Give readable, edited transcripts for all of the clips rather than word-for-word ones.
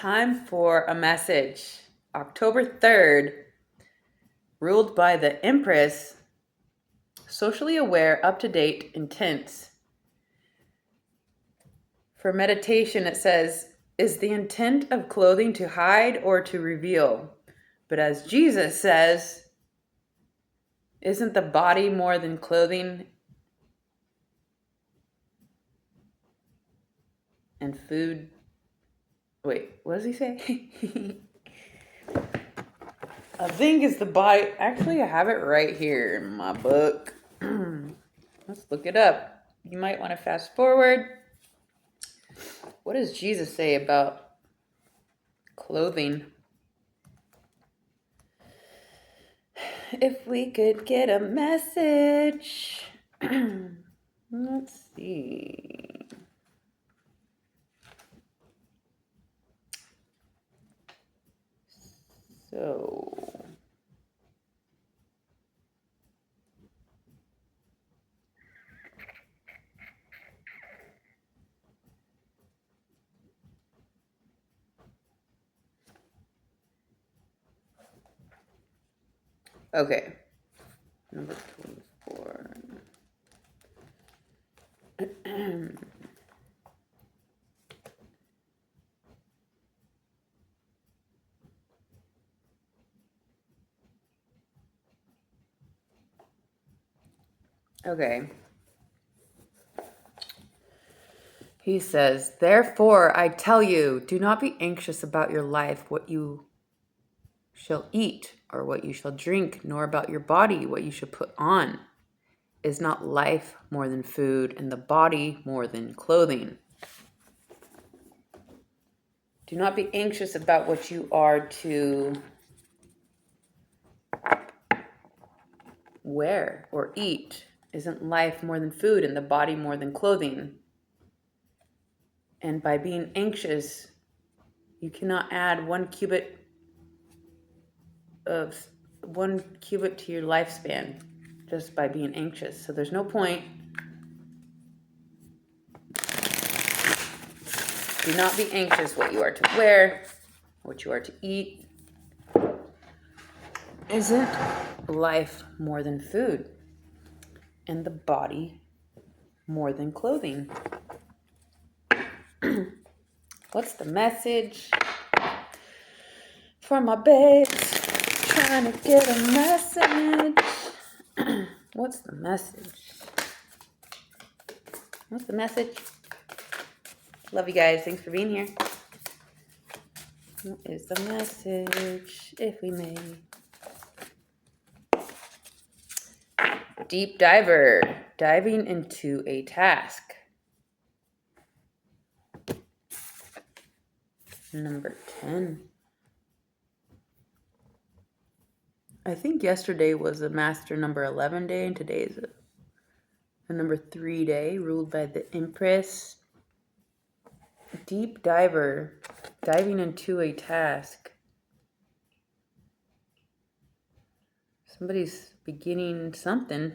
time for a message. October 3rd, ruled by the Empress, socially aware, up-to-date, intense. For meditation, it says, is the intent of clothing to hide or to reveal? But as Jesus says, isn't the body more than clothing and food? Wait, what does he say? I think it's the body. Actually, I have it right here in my book. Let's look it up. You might want to fast forward. What does Jesus say about clothing? If we could get a message. Let's see. So, okay. Number 24. Okay. He says, therefore, I tell you, do not be anxious about your life, what you shall eat or what you shall drink, nor about your body, what you shall put on. Is not life more than food, and the body more than clothing? Do not be anxious about what you are to wear or eat. Isn't life more than food, and the body more than clothing? And by being anxious, you cannot add one cubit to your lifespan just by being anxious. So there's no point. Do not be anxious what you are to wear, what you are to eat. Isn't life more than food, and the body more than clothing? What's the message for my babes? Trying to get a message. What's the message? What's the message? Love you guys. Thanks for being here. What is the message, if we may? Deep diver, diving into a task. Number 10. I think yesterday was a master number 11 day, and today is a number 3 day, ruled by the Empress. Deep diver, diving into a task. Somebody's beginning something.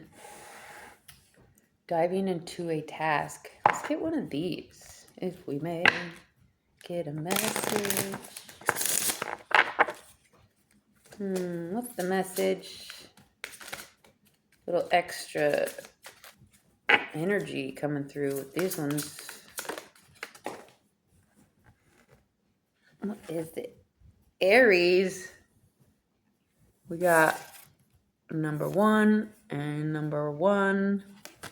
Diving into a task. Let's get one of these, if we may get a message. What's the message? Little extra energy coming through with these ones. What is it? Aries. We got number 1 and number 1,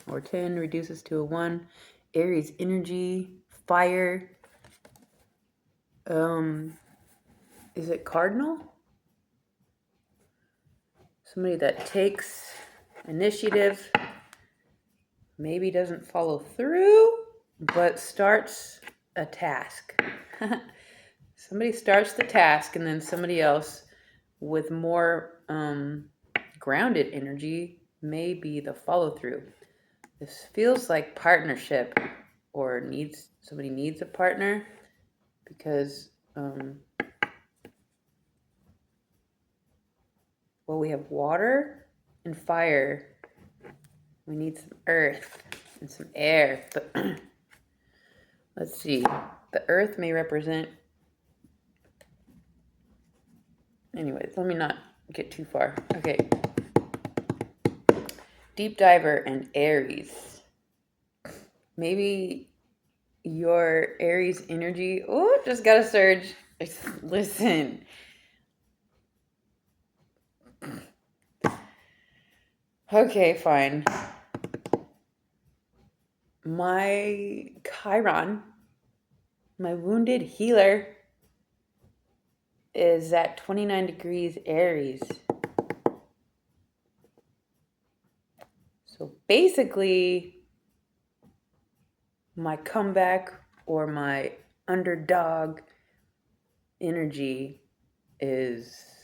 or 10 reduces to a 1. Aries energy, fire. Is it cardinal? Somebody that takes initiative, maybe doesn't follow through, but starts a task. Somebody starts the task, and then somebody else with more grounded energy may be the follow through. This feels like partnership, or somebody needs a partner, because we have water and fire. We need some earth and some air. But let's see. The earth may represent anyways, let me not get too far. Okay. Deep Diver and Aries. Maybe your Aries energy. Oh, just got a surge. Listen. Okay, fine. My Chiron, my wounded healer, is at 29 degrees Aries. So basically, my comeback or my underdog energy is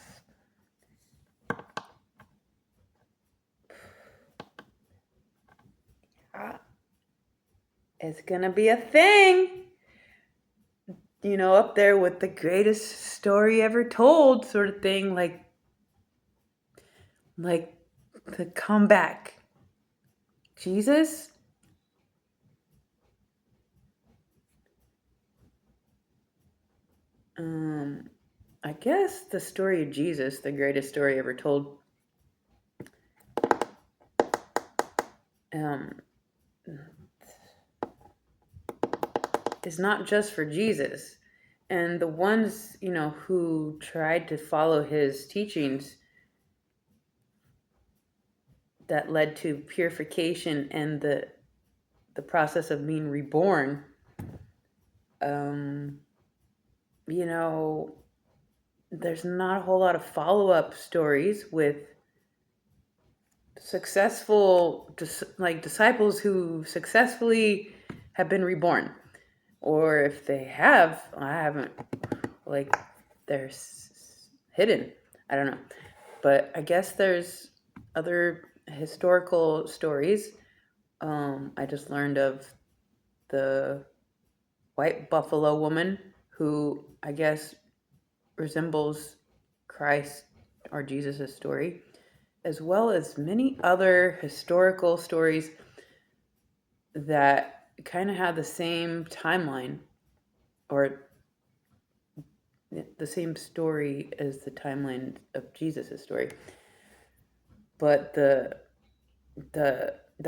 it's gonna be a thing. You know, up there with the greatest story ever told sort of thing, like the comeback. Jesus? I guess the story of Jesus, the greatest story ever told, is not just for Jesus. And the ones, you know, who tried to follow his teachings that led to purification and the process of being reborn, you know, there's not a whole lot of follow-up stories with successful disciples who successfully have been reborn, or if they have, I haven't, like, they're hidden. I don't know, but I guess there's other historical stories. I just learned of the white buffalo woman who I guess resembles Christ or Jesus' story, as well as many other historical stories that kind of have the same timeline or the same story as the timeline of Jesus' story. But the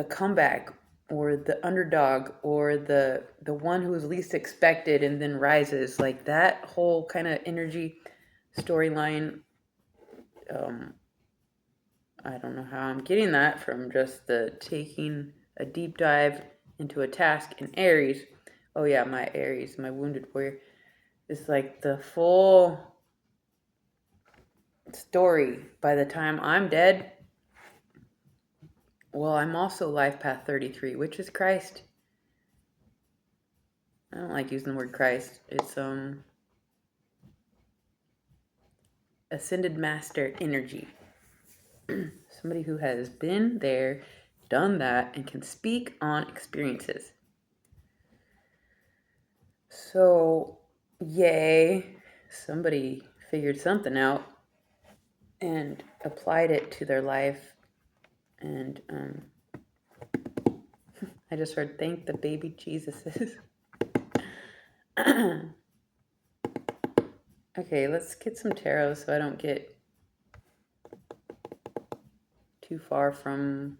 comeback or the underdog or the one who is least expected and then rises, like that whole kind of energy storyline, I don't know how I'm getting that from just the taking a deep dive into a task in Aries. Oh yeah, my Aries, my wounded warrior, is like the full story. By the time I'm dead, well, I'm also life path 33, which is Christ. I don't like using the word Christ. It's ascended master energy. Somebody who has been there, done that, and can speak on experiences. So, yay, somebody figured something out and applied it to their life. And I just heard, thank the baby Jesuses. Okay, let's get some tarot so I don't get too far from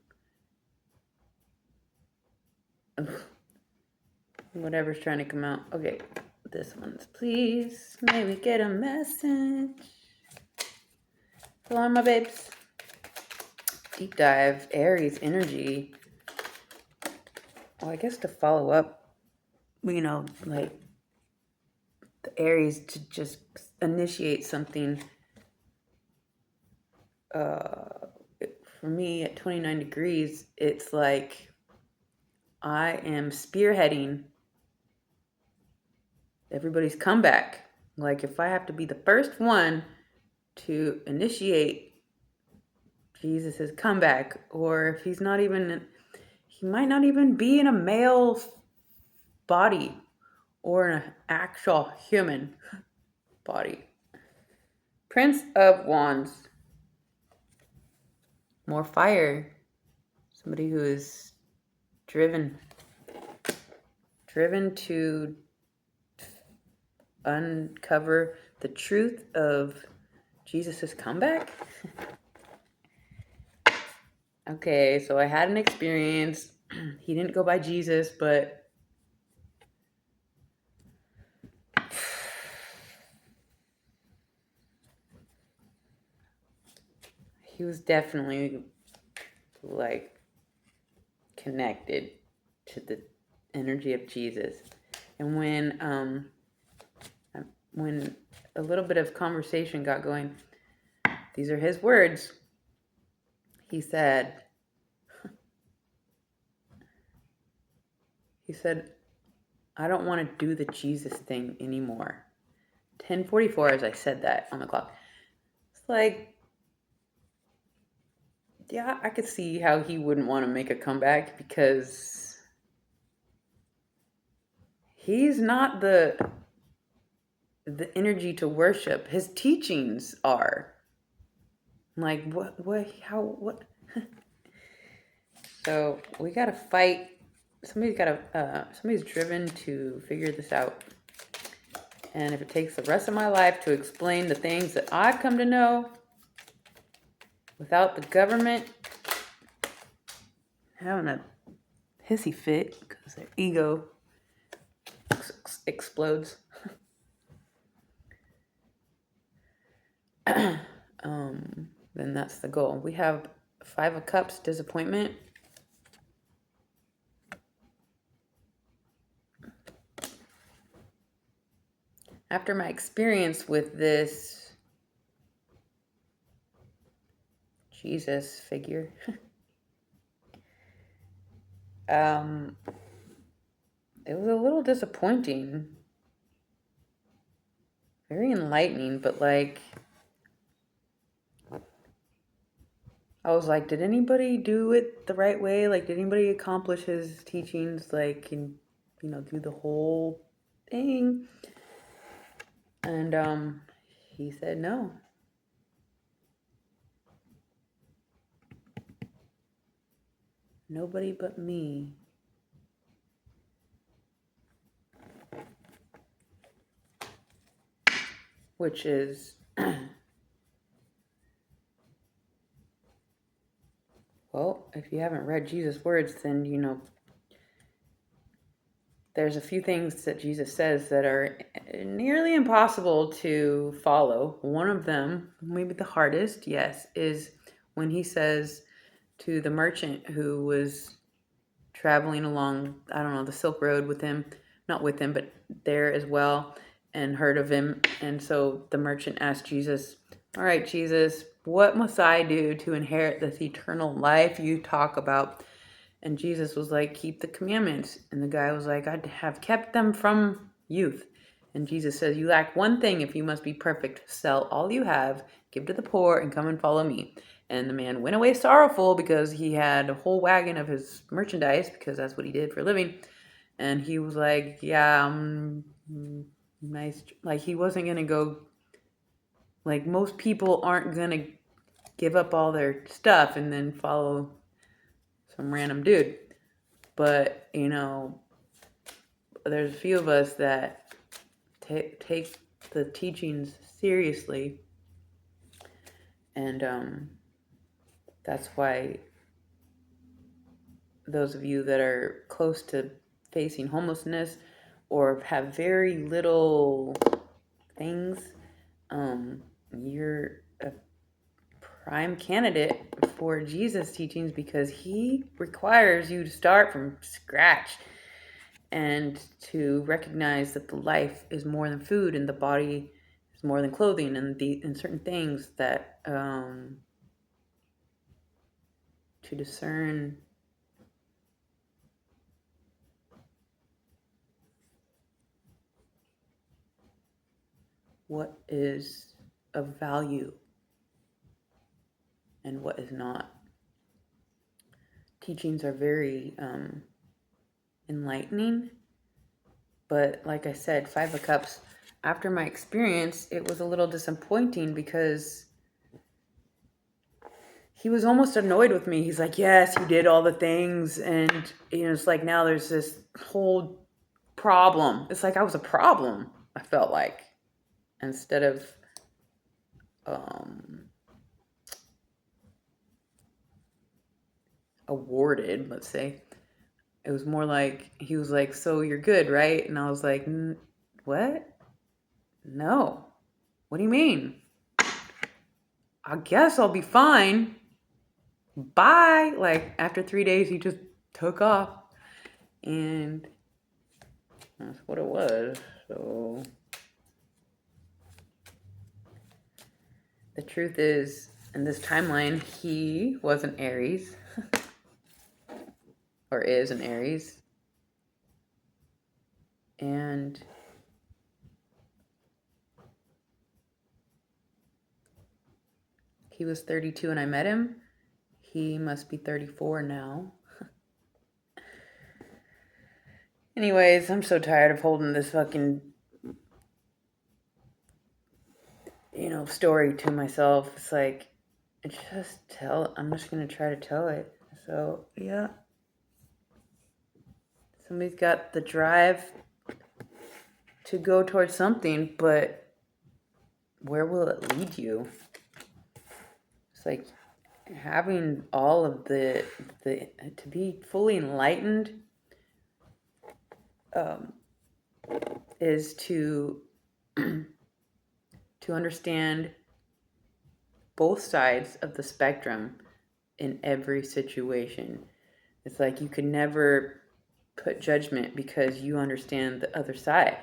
whatever's trying to come out. Okay, this one's, please. May we get a message? Hello, my babes. Deep dive, Aries energy. Well, I guess to follow up, you know, like the Aries to just initiate something. For me at 29 degrees, it's like I am spearheading everybody's comeback. Like if I have to be the first one to initiate Jesus's comeback, or if he's not even, he might not even be in a male body or an actual human body. Prince of Wands. More fire. Somebody who is driven to uncover the truth of Jesus' comeback? Okay, so I had an experience. He didn't go by Jesus, but he was definitely like connected to the energy of Jesus. And when a little bit of conversation got going, these are his words. He said, I don't want to do the Jesus thing anymore. 10:44 as I said that on the clock. It's like, yeah, I could see how he wouldn't want to make a comeback because he's not the energy to worship. His teachings are. Like, what? So we gotta fight. Somebody's driven to figure this out. And if it takes the rest of my life to explain the things that I've come to know without the government having a hissy fit because their ego explodes. Then that's the goal. We have 5 of Cups, disappointment. After my experience with this Jesus figure, it was a little disappointing. Very enlightening, but like, I was like, did anybody do it the right way? Like, did anybody accomplish his teachings, like, and, do the whole thing? And he said no. Nobody but me. Which is, well, if you haven't read Jesus' words, then, there's a few things that Jesus says that are nearly impossible to follow. One of them, maybe the hardest, yes, is when he says to the merchant who was traveling along, I don't know, the Silk Road with him, not with him, but there as well, and heard of him. And so the merchant asked Jesus, all right, Jesus, what must I do to inherit this eternal life you talk about? And Jesus was like, keep the commandments. And the guy was like, I have kept them from youth. And Jesus says, you lack one thing if you must be perfect. Sell all you have, give to the poor, and come and follow me. And the man went away sorrowful because he had a whole wagon of his merchandise, because that's what he did for a living. And he was like, yeah, nice. Like, he wasn't going to go, like, most people aren't going to give up all their stuff and then follow some random dude. But, there's a few of us that take the teachings seriously. And that's why those of you that are close to facing homelessness or have very little things, you're a prime candidate for Jesus' teachings, because he requires you to start from scratch and to recognize that the life is more than food and the body is more than clothing, and certain things that to discern what is of value and what is not. Teachings are very enlightening, but like I said, 5 of Cups, after my experience, it was a little disappointing because he was almost annoyed with me. He's like, yes, you did all the things, and it's like now there's this whole problem. It's like I was a problem, I felt like, instead of awarded, let's say. It was more like, he was like, so you're good, right? And I was like, what? No. What do you mean? I guess I'll be fine. Bye. Like, after 3 days, he just took off. And that's what it was. So the truth is, in this timeline, he was an Aries. Or is an Aries. And he was 32 when I met him. He must be 34 now. Anyways, I'm so tired of holding this fucking, story to myself. It's like, I'm just going to try to tell it. So, yeah. Somebody's got the drive to go towards something, but where will it lead you? It's like having all of the to be fully enlightened is to understand both sides of the spectrum in every situation. It's like you can never put judgment because you understand the other side.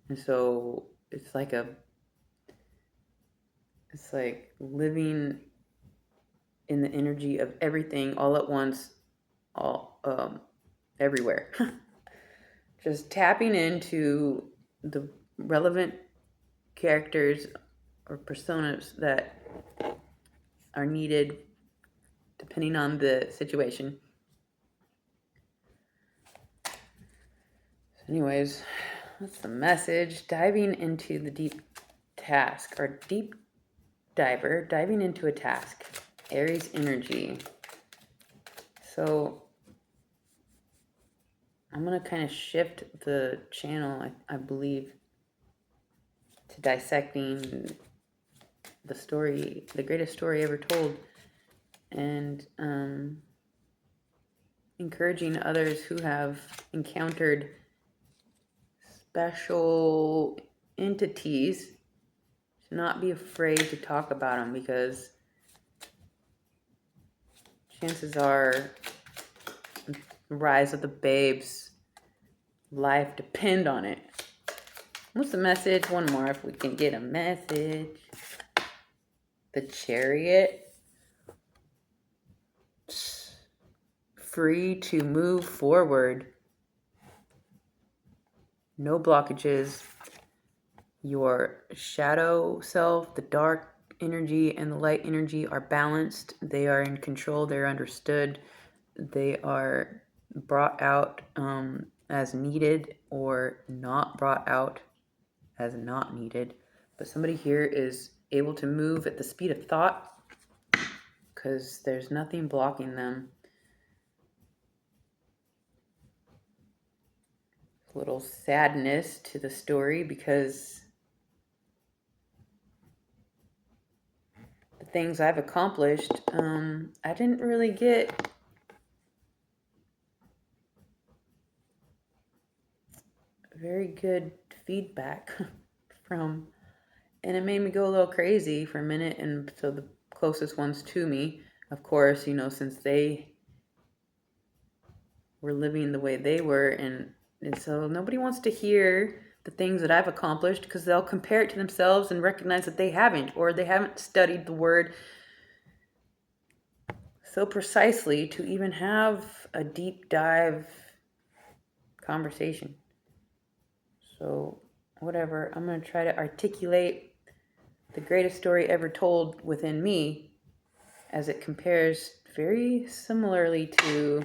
And so it's like living in the energy of everything all at once, all everywhere. Just tapping into the relevant characters or personas that are needed depending on the situation. So anyways, that's the message. Diving into the deep task, or deep diver, diving into a task. Aries energy. So I'm going to kind of shift the channel, I believe, to dissecting the story, the greatest story ever told, and encouraging others who have encountered special entities to not be afraid to talk about them, because chances are the rise of the babes' life depend on it. What's the message? One more if we can get a message. The Chariot. Free to move forward. No blockages. Your shadow self, the dark energy, and the light energy are balanced. They are in control. They're understood. They are brought out as needed, or not brought out as not needed. But somebody here is able to move at the speed of thought, because there's nothing blocking them. A little sadness to the story, because the things I've accomplished, I didn't really get very good feedback from, and it made me go a little crazy for a minute. And so the closest ones to me, of course, since they were living the way they were, and so nobody wants to hear the things that I've accomplished, because they'll compare it to themselves and recognize that they haven't, or they haven't studied the word so precisely to even have a deep dive conversation. So whatever, I'm going to try to articulate the greatest story ever told within me, as it compares very similarly to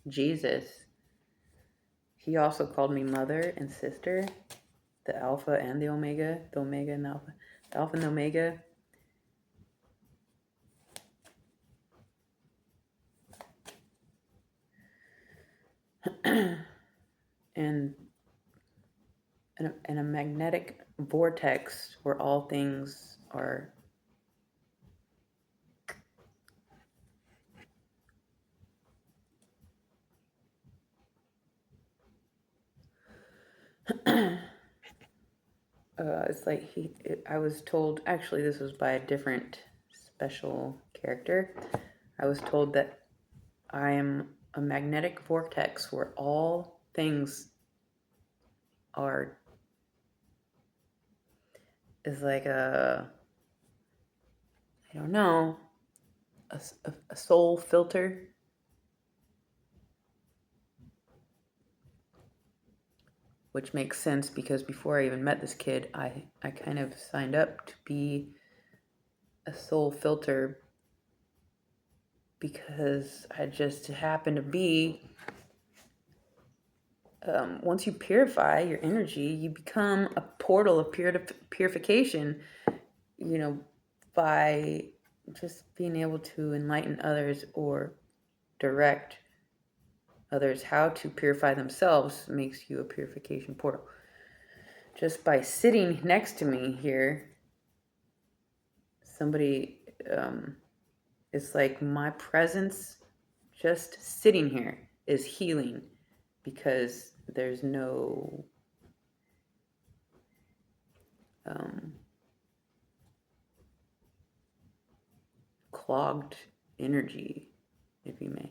Jesus. He also called me mother and sister, the Alpha and the Omega, the Omega and the Alpha, the Alpha and the Omega. and in a magnetic vortex where all things are It's like I was told, actually, this was by a different special character. I was told that I am a magnetic vortex where all things are, is like I don't know, a soul filter. Which makes sense because before I even met this kid, I kind of signed up to be a soul filter because I just happened to be. Once you purify your energy, you become a portal of purification, you know, by just being able to enlighten others or direct others how to purify themselves makes you a purification portal. Just by sitting next to me here, somebody, it's like my presence just sitting here is healing because there's no clogged energy, if you may.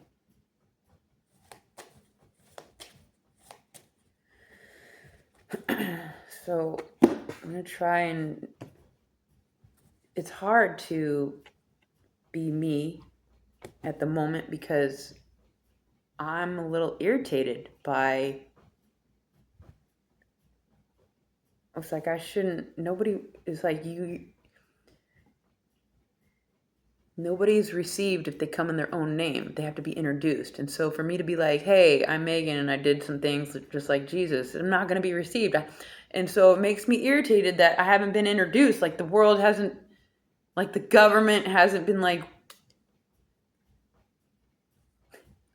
So I'm going to try and... It's hard to be me at the moment because I'm a little irritated by... It's like I shouldn't... Nobody is like you... Nobody's received if they come in their own name. They have to be introduced. And so for me to be like, hey, I'm Megan and I did some things just like Jesus, I'm not going to be received. And so it makes me irritated that I haven't been introduced. Like the world hasn't, like the government hasn't been like...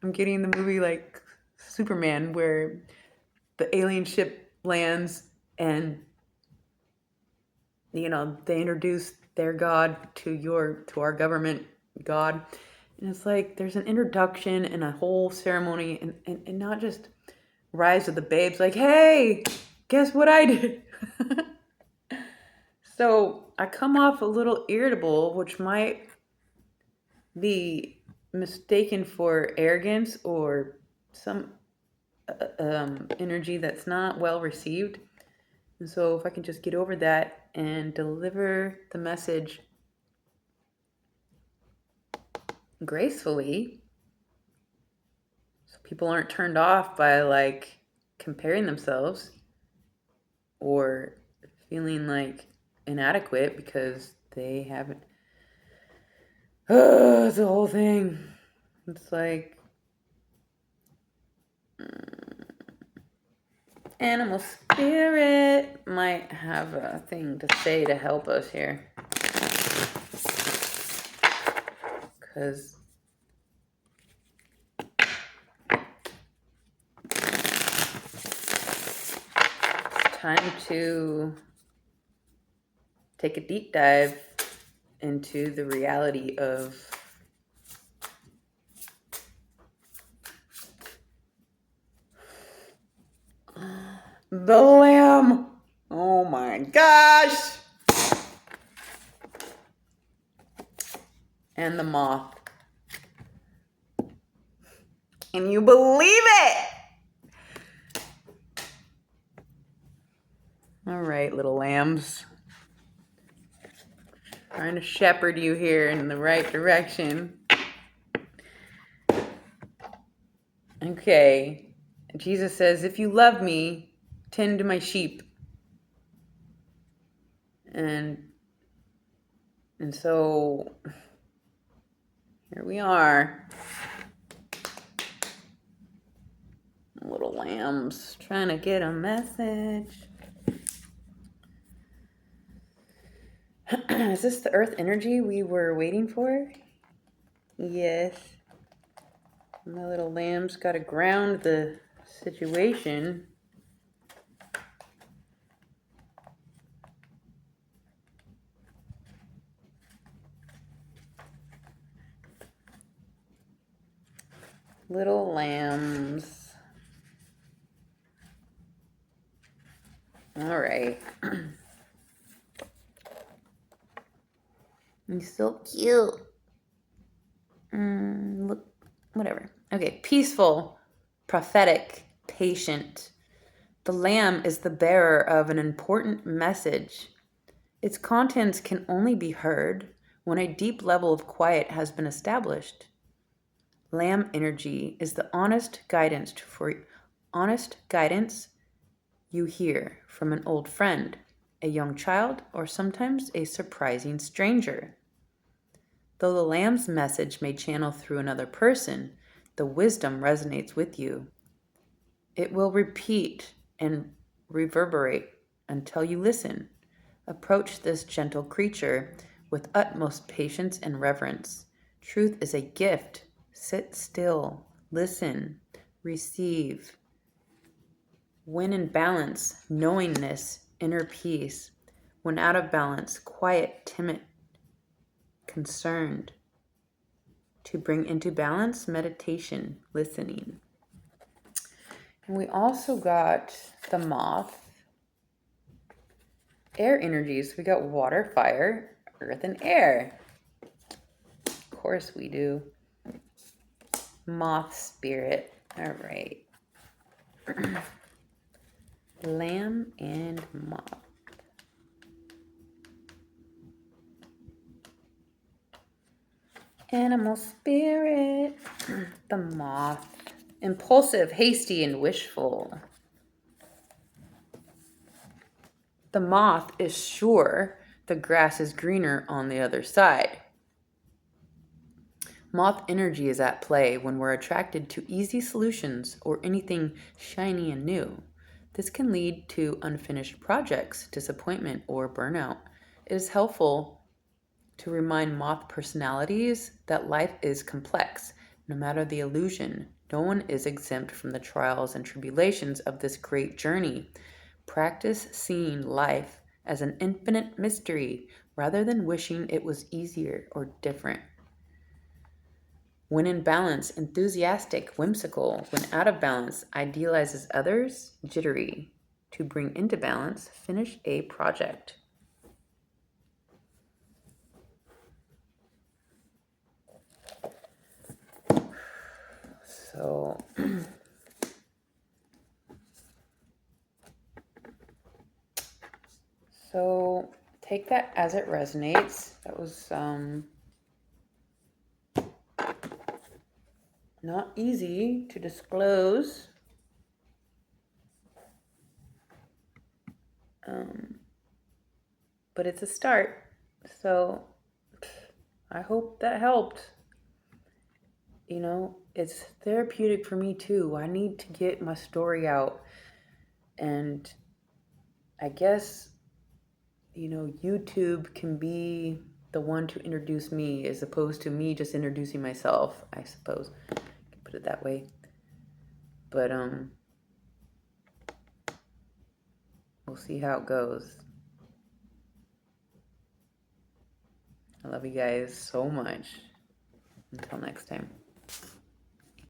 I'm getting the movie like Superman where the alien ship lands and, you know, they introduce their God to our government God. And it's like there's an introduction and a whole ceremony and not just Rise of the Babes, like, hey, guess what I did? So I come off a little irritable, which might be mistaken for arrogance or some energy that's not well received. And so if I can just get over that and deliver the message gracefully, so people aren't turned off by like comparing themselves or feeling like inadequate because they haven't... it's the whole thing. It's like animal spirit might have a thing to say to help us here. Because it's time to take a deep dive into the reality of the lamb. Oh my gosh. And the moth. Can you believe it? All right, little lambs. Trying to shepherd you here in the right direction. Okay. Jesus says, if you love me, tend to my sheep. And so here we are. Little lambs trying to get a message. Is this the earth energy we were waiting for? Yes. My little lambs got to ground the situation. Little lambs. All right. He's so cute. Look, whatever. Okay, peaceful, prophetic, patient. The lamb is the bearer of an important message. Its contents can only be heard when a deep level of quiet has been established. Lamb energy is the honest guidance you hear from an old friend, a young child, or sometimes a surprising stranger. Though the lamb's message may channel through another person, the wisdom resonates with you. It will repeat and reverberate until you listen. Approach this gentle creature with utmost patience and reverence. Truth is a gift. Sit still, listen, receive. When in balance, knowingness, inner peace. When out of balance, quiet, timid, concerned. To bring into balance, meditation, listening. And we also got the moth. Air energies. We got water, fire, earth, and air. Of course we do. Moth spirit. All right. Lamb and moth. Animal spirit. The moth. Impulsive, hasty, and wishful. The moth is sure the grass is greener on the other side. Moth energy is at play when we're attracted to easy solutions or anything shiny and new. This can lead to unfinished projects, disappointment, or burnout. It is helpful to remind moth personalities that life is complex. No matter the illusion, no one is exempt from the trials and tribulations of this great journey. Practice seeing life as an infinite mystery rather than wishing it was easier or different. When in balance, enthusiastic, whimsical. When out of balance, idealizes others, jittery. To bring into balance, finish a project. So, take that as it resonates. That was not easy to disclose. But it's a start. So I hope that helped. You know, it's therapeutic for me too. I need to get my story out. And I guess, YouTube can be the one to introduce me as opposed to me just introducing myself, I suppose. I can put it that way. But we'll see how it goes. I love you guys so much. Until next time.